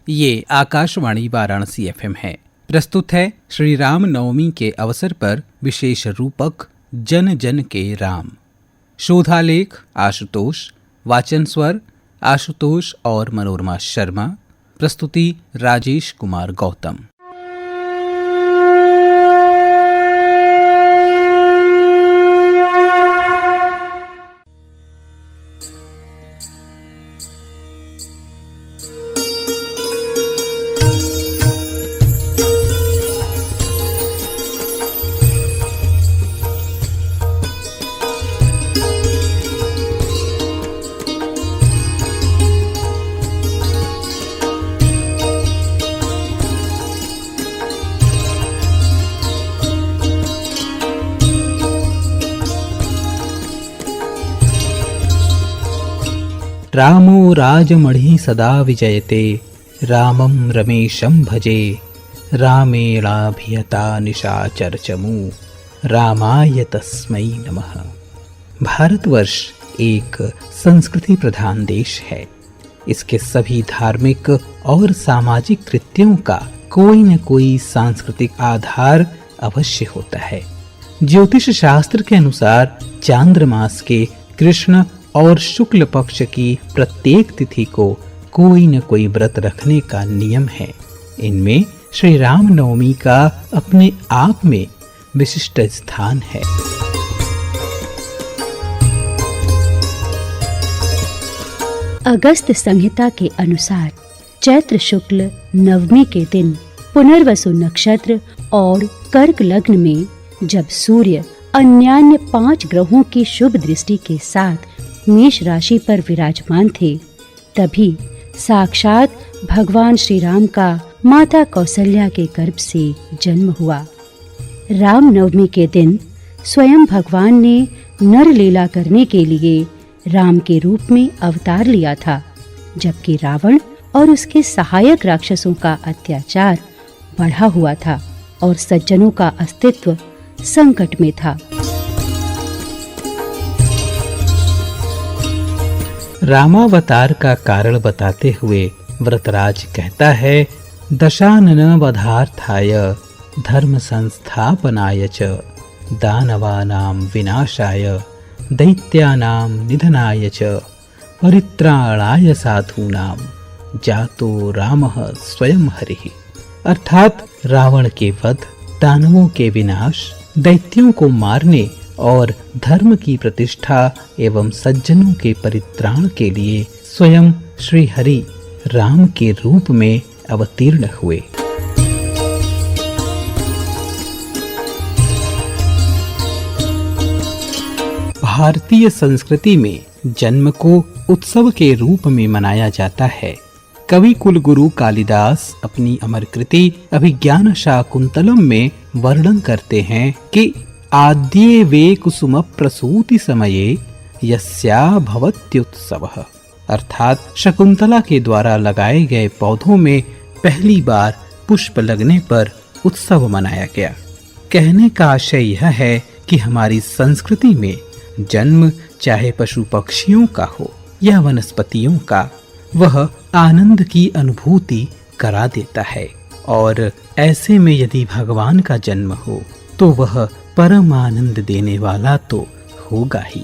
ये आकाशवाणी वाराणसी एफएम है। प्रस्तुत है श्री राम नवमी के अवसर पर विशेष रूपक जन जन के राम। शोधालेख आशुतोष, वाचन स्वर आशुतोष और मनोरमा शर्मा, प्रस्तुति राजेश कुमार गौतम। रामो राजमणि सदा विजयते, रामं रमेशं भजे, रामेणाभियता निशाचरचमू, रामाय तस्मै नमः। भारतवर्ष एक संस्कृति प्रधान देश है। इसके सभी धार्मिक और सामाजिक कृत्यों का कोई न कोई सांस्कृतिक आधार अवश्य होता है। ज्योतिष शास्त्र के अनुसार चांद्रमास के कृष्ण और शुक्ल पक्ष की प्रत्येक तिथि को कोई न कोई व्रत रखने का नियम है। इनमें श्री राम नवमी का अपने आप में विशिष्ट स्थान है। अगस्त संहिता के अनुसार चैत्र शुक्ल नवमी के दिन पुनर्वसु नक्षत्र और कर्क लग्न में जब सूर्य अन्यान्य 5 ग्रहों की शुभ दृष्टि के साथ मेष राशि पर विराजमान थे, तभी साक्षात भगवान श्री राम का माता कौशल्या के गर्भ से जन्म हुआ। राम नवमी के दिन स्वयं भगवान ने नर लीला करने के लिए राम के रूप में अवतार लिया था, जबकि रावण और उसके सहायक राक्षसों का अत्याचार बढ़ा हुआ था और सज्जनों का अस्तित्व संकट में था। रामावतार का कारण बताते हुए व्रतराज कहता है, दशानन वधार्थाय धर्म संस्थापनाय च, दानवानां विनाशाय दैत्यानां निधनाय च, परित्राणाय साधूनां जातो रामः स्वयं हरिः। अर्थात रावण के वध, दानवों के विनाश, दैत्यों को मारने और धर्म की प्रतिष्ठा एवं सज्जनों के परित्राण के लिए स्वयं श्री हरि राम के रूप में अवतीर्ण हुए। भारतीय संस्कृति में जन्म को उत्सव के रूप में मनाया जाता है। कवि कुलगुरु कालिदास अपनी अमर कृति अभिज्ञान शाकुंतलम में वर्णन करते हैं कि आद्ये वे कुसुम प्रसूति समये यस्या भवत्युत्सवः, अर्थात शकुंतला के द्वारा लगाए गए पौधों में पहली बार पुष्प लगने पर उत्सव मनाया गया। कहने का आशय यह है कि हमारी संस्कृति में जन्म चाहे पशु पक्षियों का हो या वनस्पतियों का, वह आनंद की अनुभूति करा देता है, और ऐसे में यदि भगवान का जन्म हो तो वह परम आनंद देने वाला तो होगा ही।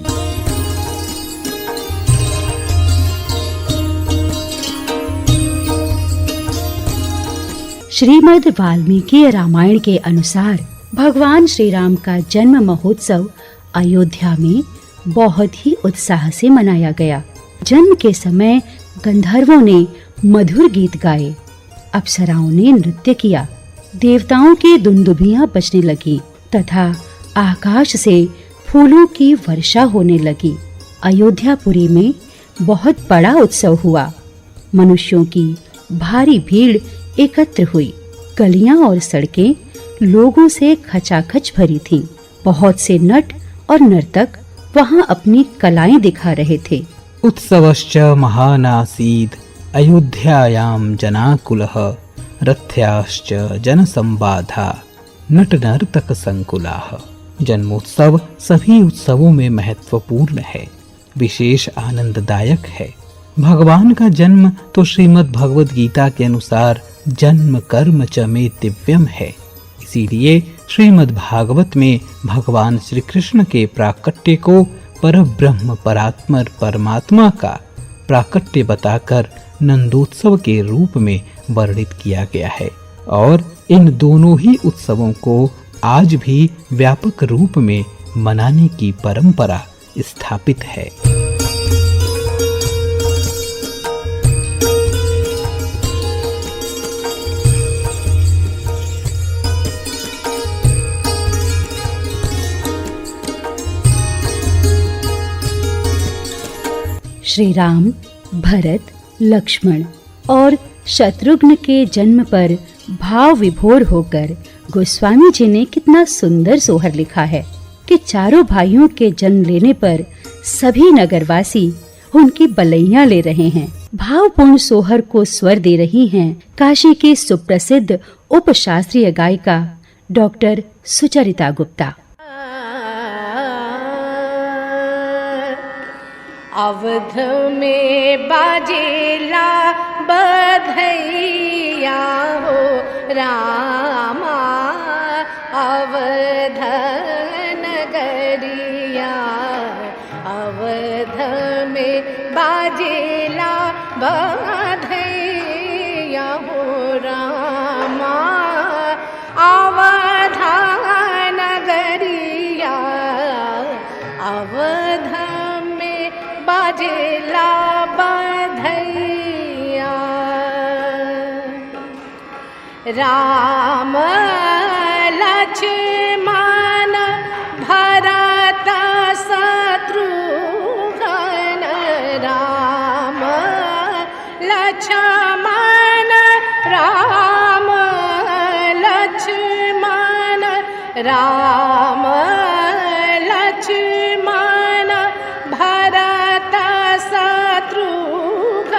श्रीमद् वाल्मीकि रामायण के अनुसार भगवान श्री राम का जन्म महोत्सव अयोध्या में बहुत ही उत्साह से मनाया गया। जन्म के समय गंधर्वों ने मधुर गीत गाए, अप्सराओं ने नृत्य किया, देवताओं की दुंदुभियां बजने लगी तथा आकाश से फूलों की वर्षा होने लगी। अयोध्यापुरी में बहुत बड़ा उत्सव हुआ। मनुष्यों की भारी भीड़ एकत्र हुई। गलियां और सड़कें लोगों से खचाखच भरी थीं। बहुत से नट और नर्तक वहां अपनी कलाएं दिखा रहे थे। उत्सवश्च महानासीद अयोध्यायां जनाकुलः, रथ्याश्च जनसंबाधा नट नर्तक संकुलाः। जन्मोत्सव सभी उत्सवों में महत्वपूर्ण है, विशेष आनंददायक है। भगवान का जन्म तो श्रीमद् भगवद गीता के अनुसार जन्म कर्म च मे दिव्यम है। इसीलिए श्रीमद् भागवत में भगवान श्री कृष्ण के प्राकट्य को परब्रह्म परात्पर परमात्मा का प्राकट्य बताकर नंदोत्सव के रूप में वर्णित किया गया है और इन दोनों ही उत्सवों को आज भी व्यापक रूप में मनाने की परंपरा स्थापित है। श्री राम, भरत, लक्ष्मण और शत्रुघ्न के जन्म पर भाव विभोर होकर गोस्वामी जी ने कितना सुंदर सोहर लिखा है कि चारों भाइयों के जन्म लेने पर सभी नगरवासी उनकी बलैया ले रहे हैं। भावपूर्ण सोहर को स्वर दे रही हैं काशी की सुप्रसिद्ध उपशास्त्रीय गायिका डॉक्टर सुचरिता गुप्ता। अवध में बाजेला बधैया हो रामा, अवध नगरिया, अवध में बाजेला बधैया हो रामा, अवध नगरिया, अवध बाजेला बधैया। राम लक्ष्मण भरत शत्रुघ्न, राम लक्ष्मण, राम लक्ष्मण, राम लक्ष्मण भरत शत्रुघ्न,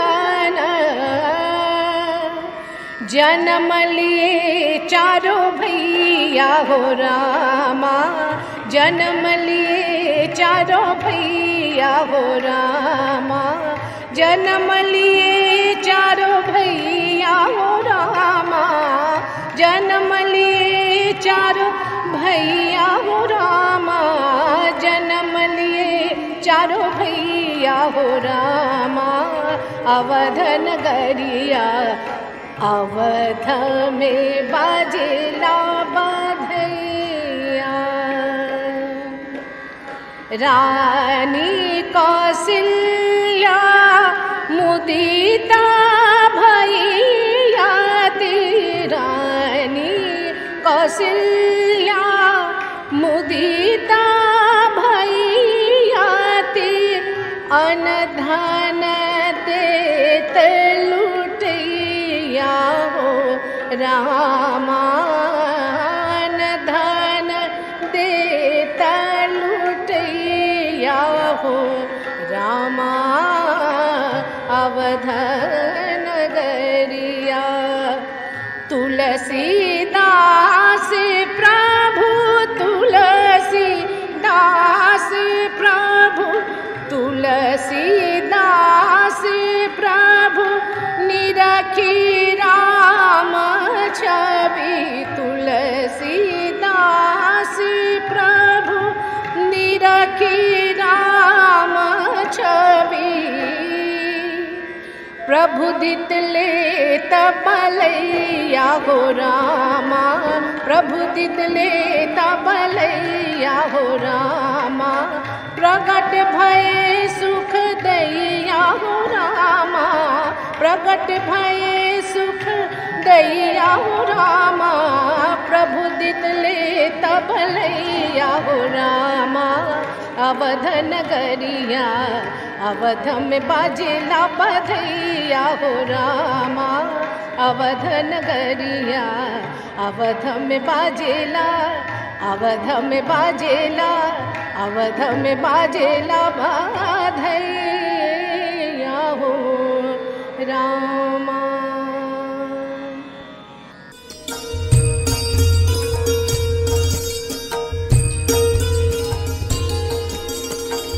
जन्म लिए चारों भैया हो रामा, जन्म लिए चारों भैया हो रामा, जन्म लिए चारों भैया हो रामा, जन्म लिए चारों भैया हो रामा, जन्म लिए चारों भैया हो रामा, अवध नगरिया, अवध में बाजेला बधैया। रानी कौशल्या मुदिता भैया ती, रानी कौशल्या मुदिता भैया ती, अन धन देत लुटिया हो रामा, अन धन देत लुटिया हो रामा, अवध नगरिया। तुलसीदास प्रभु, तुलसीदास प्रभु, तुलसीदास प्रभु निरखी राम छवि, तुलसीदास प्रभु निरखी राम छवि, प्रभु दित ले तबलैया हो रामा, प्रभु दित ले तबलैया हो रामा, प्रगट भय सुख दैया हो रामा, प्रगट भय सुख दैया हो रामा, प्रभु दित ले तबलैया हो रामा, अवध नगरिया, अवध में बाजेला बधैया हो रामा, अवध नगरिया, अवध में बाजेला, अवध में बाजेला, अवध में बाजेला बधैया हो रामा।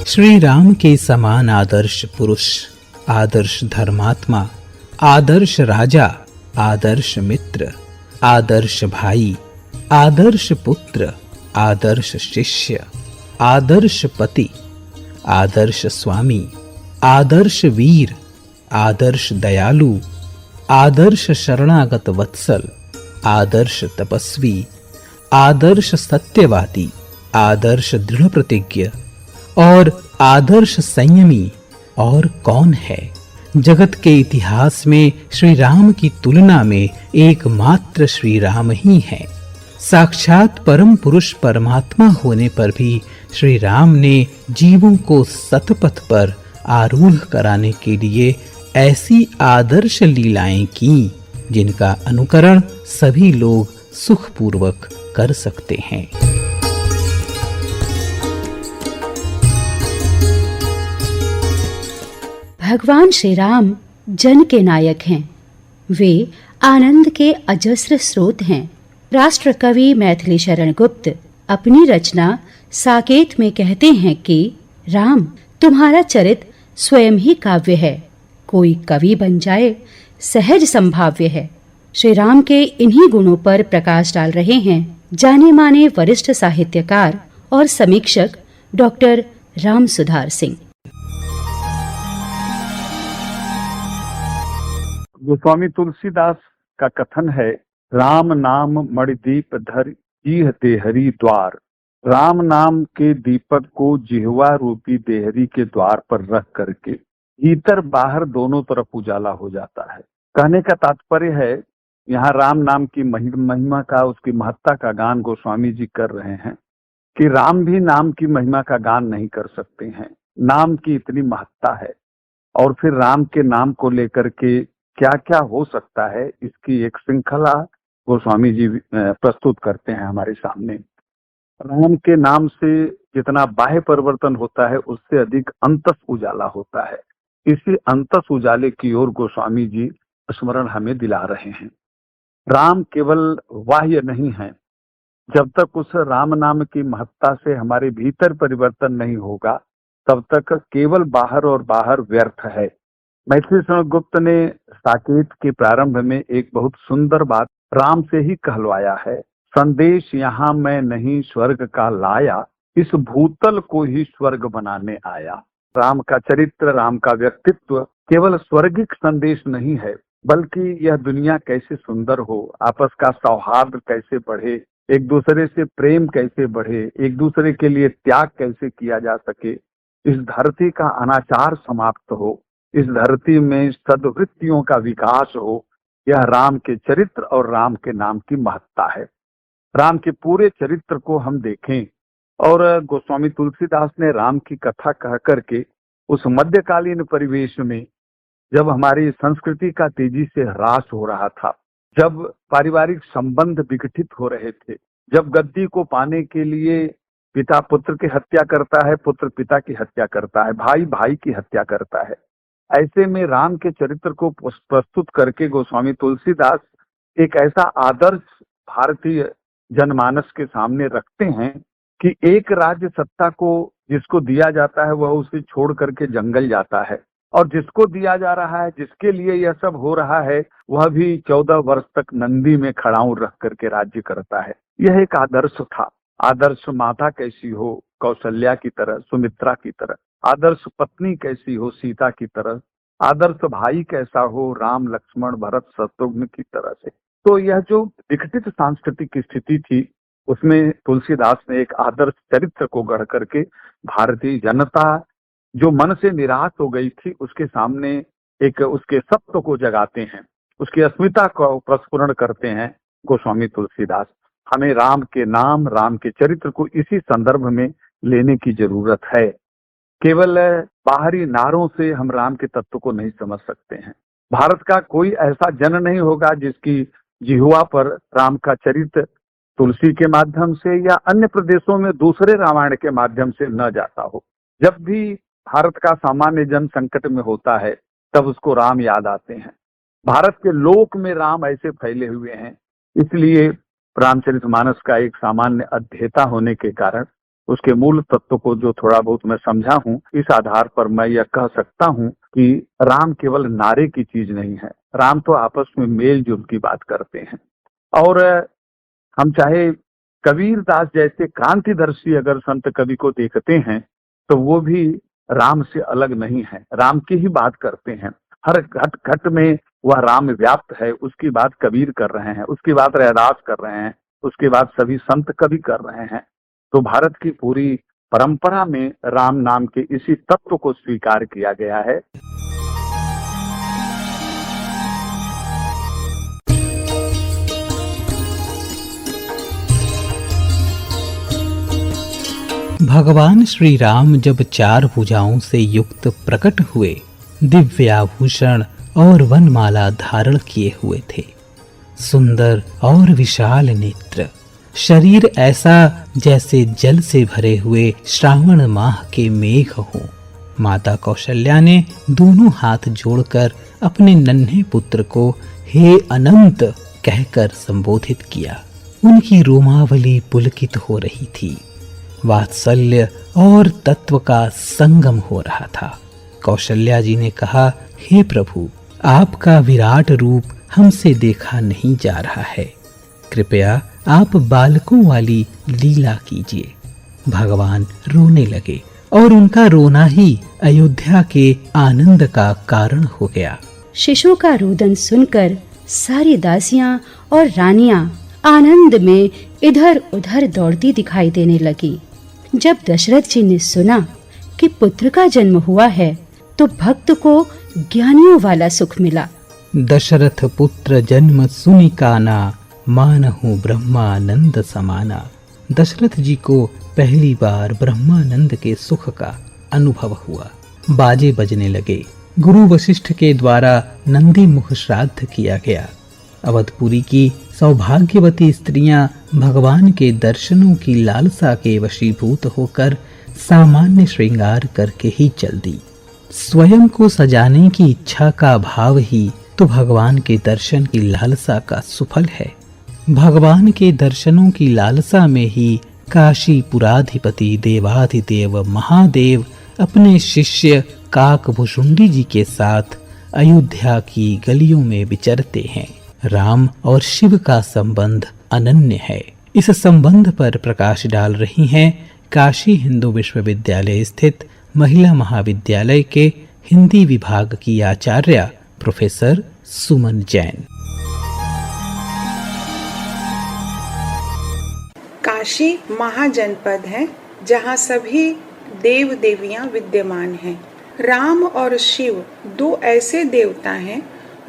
श्री राम के समान आदर्श पुरुष आदर्श धर्मात्मा, आदर्श राजा, आदर्श मित्र, आदर्श भाई, आदर्श पुत्र, आदर्श शिष्य, आदर्श पति, आदर्श स्वामी, आदर्श वीर, आदर्श दयालु, आदर्श शरणागत वत्सल, आदर्श तपस्वी, आदर्श सत्यवादी, आदर्श दृढ़ प्रतिज्ञ और आदर्श संयमी और कौन है? जगत के इतिहास में श्री राम की तुलना में एकमात्र श्री राम ही हैं। साक्षात परम पुरुष परमात्मा होने पर भी श्री राम ने जीवों को सतपथ पर आरूढ़ कराने के लिए ऐसी आदर्श लीलाएं की जिनका अनुकरण सभी लोग सुखपूर्वक कर सकते हैं। भगवान श्री राम जन के नायक हैं। वे आनंद के अजस्र स्रोत हैं। राष्ट्र कवि मैथिली शरण गुप्त अपनी रचना साकेत में कहते हैं कि राम तुम्हारा चरित्र स्वयं ही काव्य है, कोई कवि बन जाए सहज संभाव्य है। श्री राम के इन्हीं गुणों पर प्रकाश डाल रहे हैं जाने माने वरिष्ठ साहित्यकार और समीक्षक डॉक्टर राम सुधार सिंह। गोस्वामी तुलसीदास का कथन है, राम नाम मणिदीप धर इह देहरी द्वार। राम नाम के दीपक को जिह्वा रूपी देहरी के द्वार पर रख करके भीतर बाहर दोनों तरफ उजाला हो जाता है। कहने का तात्पर्य है, यहाँ राम नाम की महिमा का, उसकी महत्ता का गान गोस्वामी जी कर रहे हैं कि राम भी नाम की महिमा का गान नहीं कर सकते हैं। नाम की इतनी महत्ता है और फिर राम के नाम को लेकर के क्या क्या हो सकता है, इसकी एक श्रृंखला गोस्वामी जी प्रस्तुत करते हैं हमारे सामने। राम के नाम से जितना बाह्य परिवर्तन होता है उससे अधिक अंतस उजाला होता है। इसी अंतस उजाले की ओर गोस्वामी जी स्मरण हमें दिला रहे हैं। राम केवल बाह्य नहीं है। जब तक उस राम नाम की महत्ता से हमारे भीतर परिवर्तन नहीं होगा तब तक केवल बाहर और बाहर व्यर्थ है। मैथिली शरण गुप्त ने साकेत के प्रारंभ में एक बहुत सुंदर बात राम से ही कहलवाया है। संदेश यहाँ मैं नहीं स्वर्ग का लाया, इस भूतल को ही स्वर्ग बनाने आया। राम का चरित्र, राम का व्यक्तित्व केवल स्वर्गिक संदेश नहीं है, बल्कि यह दुनिया कैसे सुंदर हो, आपस का सौहार्द कैसे बढ़े, एक दूसरे से प्रेम कैसे बढ़े, एक दूसरे के लिए त्याग कैसे किया जा सके, इस धरती का अनाचार समाप्त हो, इस धरती में सद्वृत्तियों का विकास हो, यह राम के चरित्र और राम के नाम की महत्ता है। राम के पूरे चरित्र को हम देखें और गोस्वामी तुलसीदास ने राम की कथा कह करके उस मध्यकालीन परिवेश में, जब हमारी संस्कृति का तेजी से ह्रास हो रहा था, जब पारिवारिक संबंध विघटित हो रहे थे, जब गद्दी को पाने के लिए पिता पुत्र की हत्या करता है, पुत्र पिता की हत्या करता है, भाई भाई की हत्या करता है, ऐसे में राम के चरित्र को प्रस्तुत करके गोस्वामी तुलसीदास एक ऐसा आदर्श भारतीय जनमानस के सामने रखते हैं कि एक राज्य सत्ता को जिसको दिया जाता है वह उसे छोड़ करके जंगल जाता है, और जिसको दिया जा रहा है, जिसके लिए यह सब हो रहा है, वह भी 14 वर्ष तक नंदी में खड़ाऊं रख करके राज्य करता है। यह एक आदर्श था। आदर्श माता कैसी हो, कौशल्या की तरह, सुमित्रा की तरह। आदर्श पत्नी कैसी हो, सीता की तरह। आदर्श भाई कैसा हो, राम लक्ष्मण भरत शत्रुघ्न की तरह से। तो यह जो विकसित सांस्कृतिक स्थिति थी उसमें तुलसीदास ने एक आदर्श चरित्र को गढ़ करके भारतीय जनता जो मन से निराश हो गई थी उसके सामने एक उसके सत्व को जगाते हैं, उसकी अस्मिता को प्रस्फुरण करते हैं गोस्वामी तुलसीदास। हमें राम के नाम, राम के चरित्र को इसी संदर्भ में लेने की जरूरत है। केवल बाहरी नारों से हम राम के तत्व को नहीं समझ सकते हैं। भारत का कोई ऐसा जन नहीं होगा जिसकी जिह्वा पर राम का चरित्र तुलसी के माध्यम से या अन्य प्रदेशों में दूसरे रामायण के माध्यम से न जाता हो। जब भी भारत का सामान्य जन संकट में होता है तब उसको राम याद आते हैं। भारत के लोक में राम ऐसे फैले हुए हैं, इसलिए रामचरितमानस का एक सामान्य अध्येता होने के कारण उसके मूल तत्व को जो थोड़ा बहुत मैं समझा हूँ, इस आधार पर मैं यह कह सकता हूँ कि राम केवल नारे की चीज नहीं है। राम तो आपस में मेल जोल की बात करते हैं। और हम चाहे कबीर दास जैसे क्रांतिदर्शी अगर संत कवि को देखते हैं तो वो भी राम से अलग नहीं है, राम की ही बात करते हैं। हर घट घट में वह राम व्याप्त है। उसकी बात कबीर कर रहे हैं, उसकी बात रैदास कर रहे हैं, उसके बाद सभी संत कवि कर रहे हैं। तो भारत की पूरी परंपरा में राम नाम के इसी तत्व को स्वीकार किया गया है। भगवान श्री राम जब 4 भुजाओं से युक्त प्रकट हुए, दिव्याभूषण और वनमाला धारण किए हुए थे। सुंदर और विशाल नेत्र, शरीर ऐसा जैसे जल से भरे हुए श्रावण माह के मेघ हों। माता कौशल्या ने दोनों हाथ जोड़कर अपने नन्हे पुत्र को हे अनंत कहकर संबोधित किया। उनकी रोमावली पुलकित हो रही थी। वात्सल्य और तत्व का संगम हो रहा था। कौशल्या जी ने कहा, हे प्रभु, आपका विराट रूप हमसे देखा नहीं जा रहा है। कृपया आप बालकों वाली लीला कीजिए। भगवान रोने लगे और उनका रोना ही अयोध्या के आनंद का कारण हो गया। शिशु का रुदन सुनकर सारी दासियां और रानियां आनंद में इधर उधर दौड़ती दिखाई देने लगी। जब दशरथ जी ने सुना कि पुत्र का जन्म हुआ है तो भक्त को ज्ञानियों वाला सुख मिला। दशरथ पुत्र जन्म सुनि काना, मानहु ब्रह्मानंद समाना। दशरथ जी को पहली बार ब्रह्मानंद के सुख का अनुभव हुआ। बाजे बजने लगे। गुरु वशिष्ठ के द्वारा नंदी मुख श्राद्ध किया गया। अवधपुरी की सौभाग्यवती स्त्रियां भगवान के दर्शनों की लालसा के वशीभूत होकर सामान्य श्रृंगार करके ही चल दी। स्वयं को सजाने की इच्छा का भाव ही तो भगवान के दर्शन की लालसा का सुफल है। भगवान के दर्शनों की लालसा में ही काशीपुराधिपति देवाधिदेव महादेव अपने शिष्य काकभुशुंडी जी के साथ अयोध्या की गलियों में विचरते हैं। राम और शिव का संबंध अनन्य है। इस संबंध पर प्रकाश डाल रही हैं काशी हिंदू विश्वविद्यालय स्थित महिला महाविद्यालय के हिंदी विभाग की आचार्य प्रोफेसर सुमन जैन। काशी महाजनपद है जहाँ सभी देव देवियां विद्यमान हैं। राम और शिव दो ऐसे देवता हैं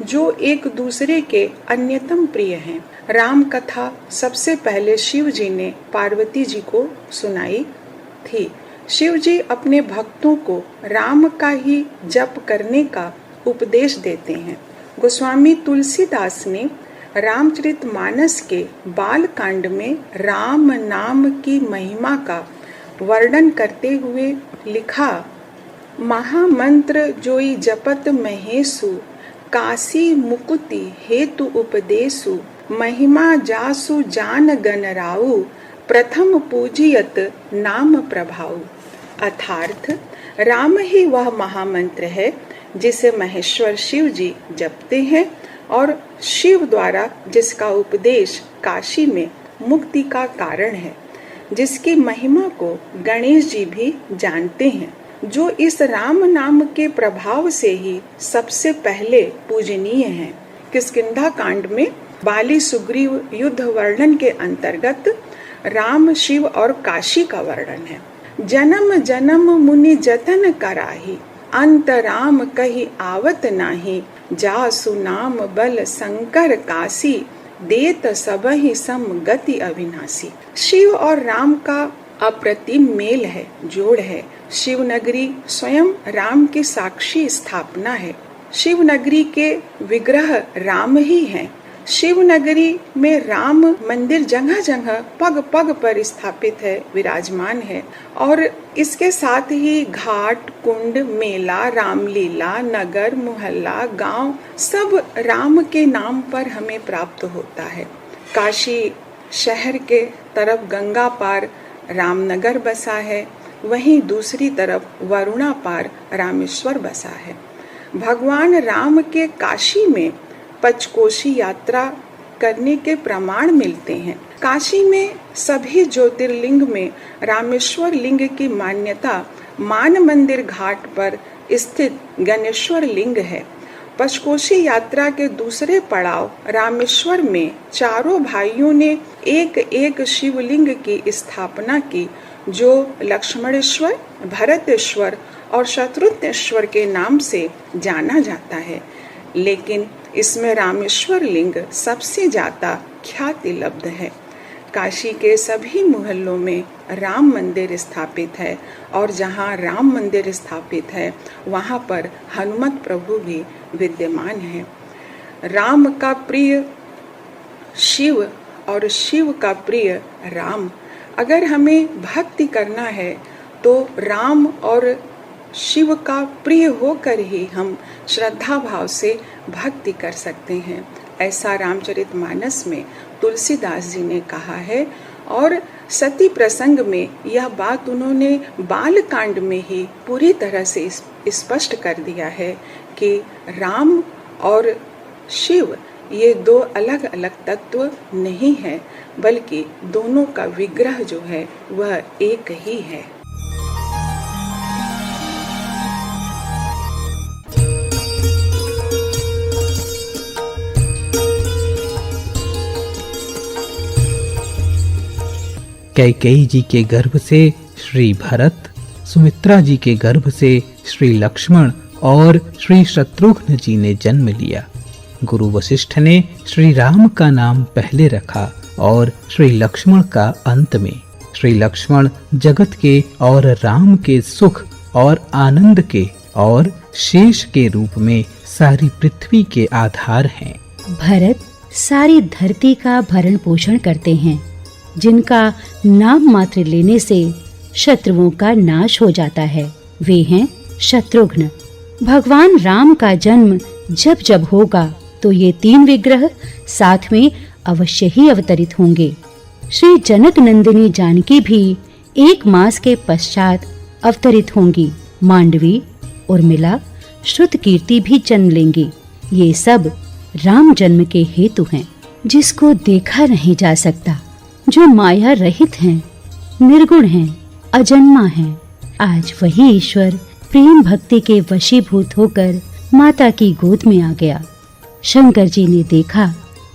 जो एक दूसरे के अन्यतम प्रिय हैं। राम कथा सबसे पहले शिव जी ने पार्वती जी को सुनाई थी। शिव जी अपने भक्तों को राम का ही जप करने का उपदेश देते हैं। गोस्वामी तुलसीदास ने रामचरितमानस के बाल कांड में राम नाम की महिमा का वर्णन करते हुए लिखा, महामंत्र जोई जपत महेशु, काशी मुकुति हेतु उपदेशु, महिमा जासु जान गण राउ, प्रथम पूजियत नाम प्रभाउ। अर्थात राम ही वह महामंत्र है जिसे महेश्वर शिव जी जपते हैं और शिव द्वारा जिसका उपदेश काशी में मुक्ति का कारण है, जिसकी महिमा को गणेश जी भी जानते हैं, जो इस राम नाम के प्रभाव से ही सबसे पहले पूजनीय हैं। किष्किंधा कांड में बाली सुग्रीव युद्ध वर्णन के अंतर्गत राम, शिव और काशी का वर्णन है। जन्म जन्म मुनि जतन कराही, अंत राम कही आवत नाही, जासु नाम बल शंकर काशी, देत सबहि सम गति अविनाशी। शिव और राम का अप्रतिम मेल है, जोड़ है। शिव नगरी स्वयं राम की साक्षी स्थापना है। शिव नगरी के विग्रह राम ही हैं। शिव नगरी में राम मंदिर जगह जगह पग पग पर स्थापित है, विराजमान है। और इसके साथ ही घाट, कुंड, मेला, रामलीला, नगर, मोहल्ला, गांव सब राम के नाम पर हमें प्राप्त होता है। काशी शहर के तरफ गंगा पार रामनगर बसा है, वहीं दूसरी तरफ वरुणा पार रामेश्वर बसा है। भगवान राम के काशी में पंचकोशी यात्रा करने के प्रमाण मिलते हैं। काशी में सभी ज्योतिर्लिंग में रामेश्वर लिंग की मान्यता मान मंदिर घाट पर स्थित गणेश्वर लिंग है। पंचकोशी यात्रा के दूसरे पड़ाव रामेश्वर में चारों भाइयों ने एक एक शिवलिंग की स्थापना की, जो लक्ष्मणेश्वर, भरतेश्वर और शत्रुघ्नेश्वर के नाम से जाना जाता है। लेकिन इसमें रामेश्वर लिंग सबसे ज्यादा ख्याति लब्ध है। काशी के सभी मोहल्लों में राम मंदिर स्थापित है और जहाँ राम मंदिर स्थापित है वहाँ पर हनुमत प्रभु भी विद्यमान है। राम का प्रिय शिव और शिव का प्रिय राम। अगर हमें भक्ति करना है तो राम और शिव का प्रिय होकर ही हम श्रद्धा भाव से भक्ति कर सकते हैं। ऐसा रामचरितमानस में तुलसीदास जी ने कहा है और सती प्रसंग में यह बात उन्होंने बाल कांड में ही पूरी तरह से स्पष्ट कर दिया है कि राम और शिव ये दो अलग अलग तत्व नहीं है, बल्कि दोनों का विग्रह जो है वह एक ही है। कैकेयी जी के गर्भ से श्री भरत, सुमित्रा जी के गर्भ से श्री लक्ष्मण और श्री शत्रुघ्न जी ने जन्म लिया। गुरु वशिष्ठ ने श्री राम का नाम पहले रखा और श्री लक्ष्मण का अंत में। श्री लक्ष्मण जगत के और राम के सुख और आनंद के और शेष के रूप में सारी पृथ्वी के आधार हैं। भरत सारी धरती का भरण पोषण करते हैं, जिनका नाम मात्र लेने से शत्रुओं का नाश हो जाता है। वे हैं शत्रुघ्न। भगवान राम का जन्म जब जब होगा तो ये तीन विग्रह साथ में अवश्य ही अवतरित होंगे। श्री जनक नंदिनी जानकी भी 1 मास के पश्चात अवतरित होंगी। मांडवी, उर्मिला, श्रुतकीर्ति भी जन्म लेंगी। ये सब राम जन्म के हेतु हैं, जिसको देखा नहीं जा सकता, जो माया रहित हैं, निर्गुण हैं, अजन्मा हैं। आज वही ईश्वर प्रेम भक्ति के वशीभूत होकर माता की गोद में आ गया। शंकर जी ने देखा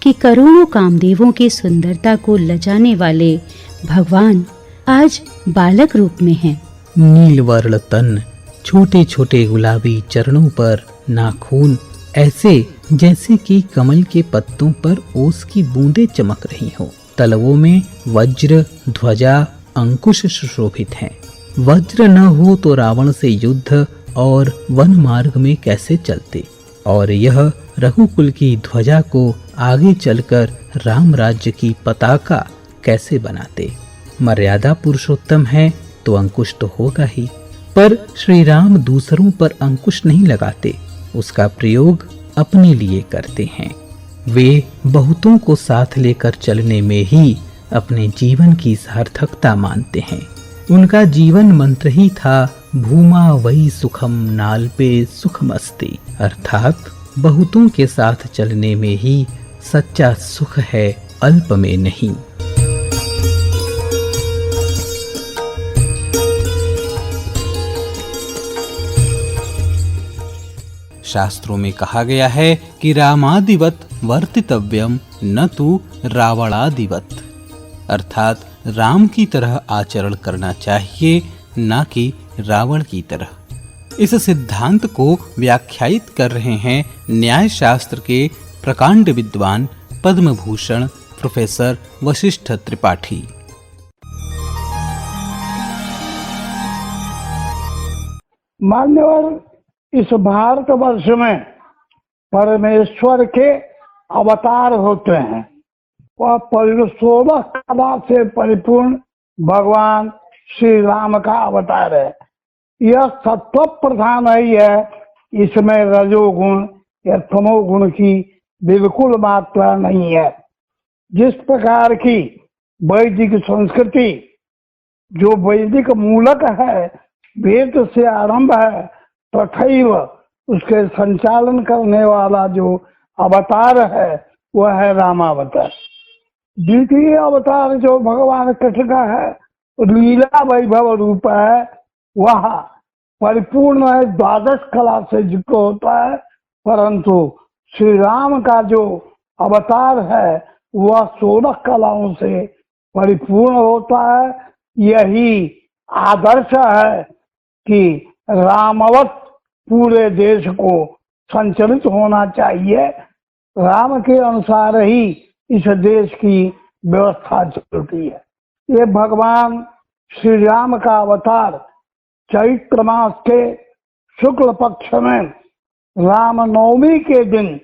कि करोड़ों कामदेवों की सुंदरता को लजाने वाले भगवान आज बालक रूप में हैं। नीलवर्ण तन, छोटे छोटे गुलाबी चरणों पर नाखून, ऐसे जैसे कि कमल के पत्तों पर ओस की बूंदें चमक रही हो। तलवों में वज्र, ध्वजा, अंकुश सुशोभित हैं। वज्र न हो तो रावण से युद्ध और वन मार्ग में कैसे चलते, और यह रघुकुल की ध्वजा को आगे चलकर राम राज्य की पताका कैसे बनाते। मर्यादा पुरुषोत्तम है तो अंकुश तो होगा ही, पर श्री राम दूसरों पर अंकुश नहीं लगाते, उसका प्रयोग अपने लिए करते हैं। वे बहुतों को साथ लेकर चलने में ही अपने जीवन की सार्थकता मानते हैं। उनका जीवन मंत्र ही था भूमा वही सुखम नाल्पे सुखमस्ति, अर्थात बहुतों के साथ चलने में ही सच्चा सुख है, अल्प में नहीं। शास्त्रों में कहा गया है कि रामादिवत वर्तितव्यम न तु रावणादिवत, अर्थात राम की तरह आचरण करना चाहिए, न कि रावण की तरह। इस सिद्धांत को व्याख्यायित कर रहे हैं न्याय शास्त्र के प्रकांड विद्वान पद्म भूषण प्रोफेसर वशिष्ठ त्रिपाठी। मान्यवर, इस भारतवर्ष में परमेश्वर के अवतार होते हैं। वह परिशोभक कला से परिपूर्ण भगवान श्री राम का अवतार है। यह सत्व प्रधान ही है, इसमें रजोगुण या तमोगुण की बिल्कुल मात्रा नहीं है। जिस प्रकार की वैदिक संस्कृति जो वैदिक मूलक है, वेद से आरंभ है, तथैव उसके संचालन करने वाला जो अवतार है वह है रामावतार। द्वितीय अवतार जो भगवान कृष्ण का है, लीला वैभव रूप है, वह परिपूर्ण है, द्वादश कला से युक्त होता है। परंतु श्री राम का जो अवतार है वह 16 कलाओं से परिपूर्ण होता है। यही आदर्श है कि रामवत पूरे देश को संचलित होना चाहिए। राम के अनुसार ही इस देश की व्यवस्था चलती है। ये भगवान श्री राम का अवतार चैत्र मास के शुक्ल पक्ष में रामनवमी के दिन,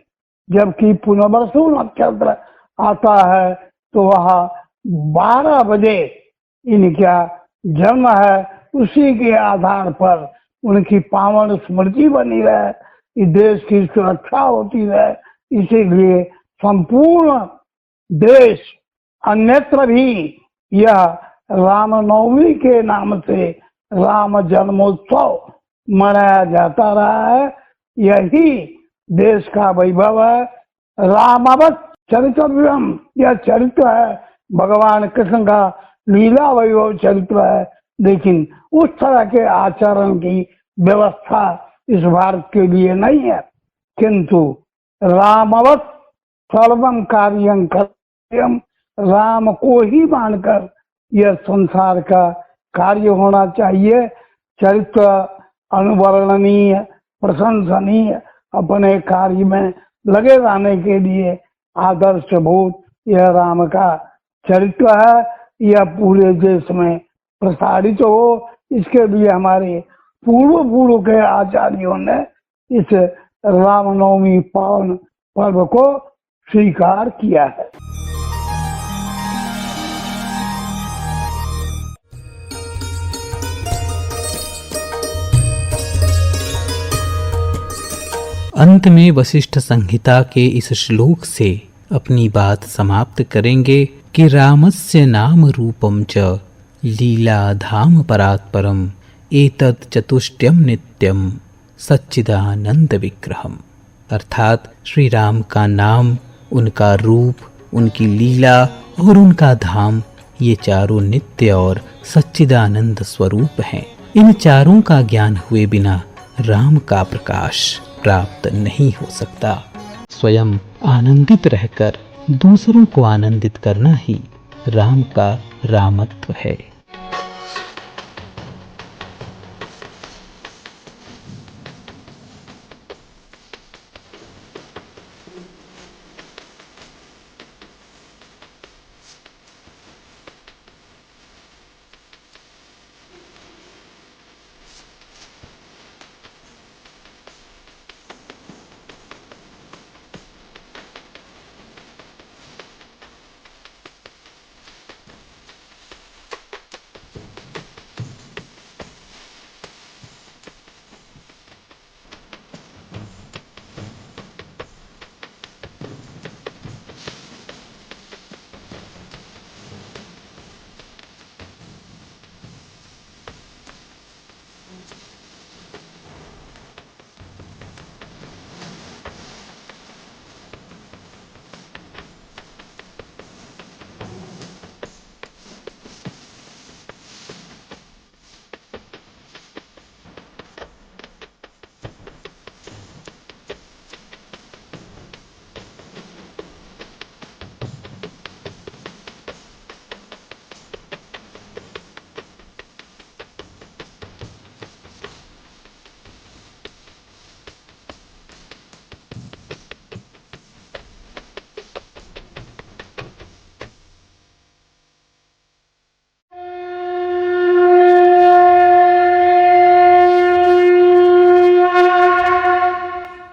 जबकि पुनर्वसु नक्षत्र आता है, तो वह 12 बजे इनका जन्म है। उसी के आधार पर उनकी पावन स्मृति बनी रहे, इस देश की सुरक्षा होती रहे, इसीलिए संपूर्ण देश अन्यत्र भी यह रामनवमी के नाम से राम जन्मोत्सव मनाया जाता रहा है। यही देश का वैभव है। रामवत चरितव्यम, यह चरित्र है, भगवान कृष्ण का लीला वैभव चरित्र है। लेकिन उस तरह के आचरण की व्यवस्था इस भारत के लिए नहीं है, किंतु रामवत सर्वम कार्यं कर्तव्यम, राम को ही मानकर यह संसार का कार्य होना चाहिए। चरित्र अनुवर्णनीय, प्रशंसनीय, अपने कार्य में लगे रहने के लिए आदर्शभूत यह राम का चरित्र है। यह पूरे देश में प्रसारित हो, इसके लिए हमारे पूर्व के आचार्यों ने इस रामनवमी पावन पर्व को स्वीकार किया है। अंत में वशिष्ठ संहिता के इस श्लोक से अपनी बात समाप्त करेंगे कि रामस्य नाम रूपम च लीला धाम परात्परम एतत् चतुष्टयम नित्यम सच्चिदानंद विग्रहम। अर्थात श्री राम का नाम, उनका रूप, उनकी लीला और उनका धाम, ये चारों नित्य और सच्चिदानंद स्वरूप हैं। इन चारों का ज्ञान हुए बिना राम का प्रकाश प्राप्त नहीं हो सकता। स्वयं आनंदित रहकर दूसरों को आनंदित करना ही राम का रामत्व है।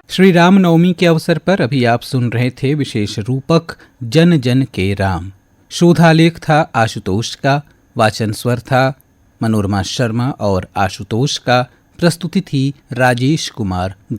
श्री राम नवमी के अवसर पर अभी आप सुन रहे थे विशेष रूपक जन जन के राम। शोधालेख था आशुतोष का, वाचन स्वर था मनोरमा शर्मा और आशुतोष का, प्रस्तुति थी राजेश कुमार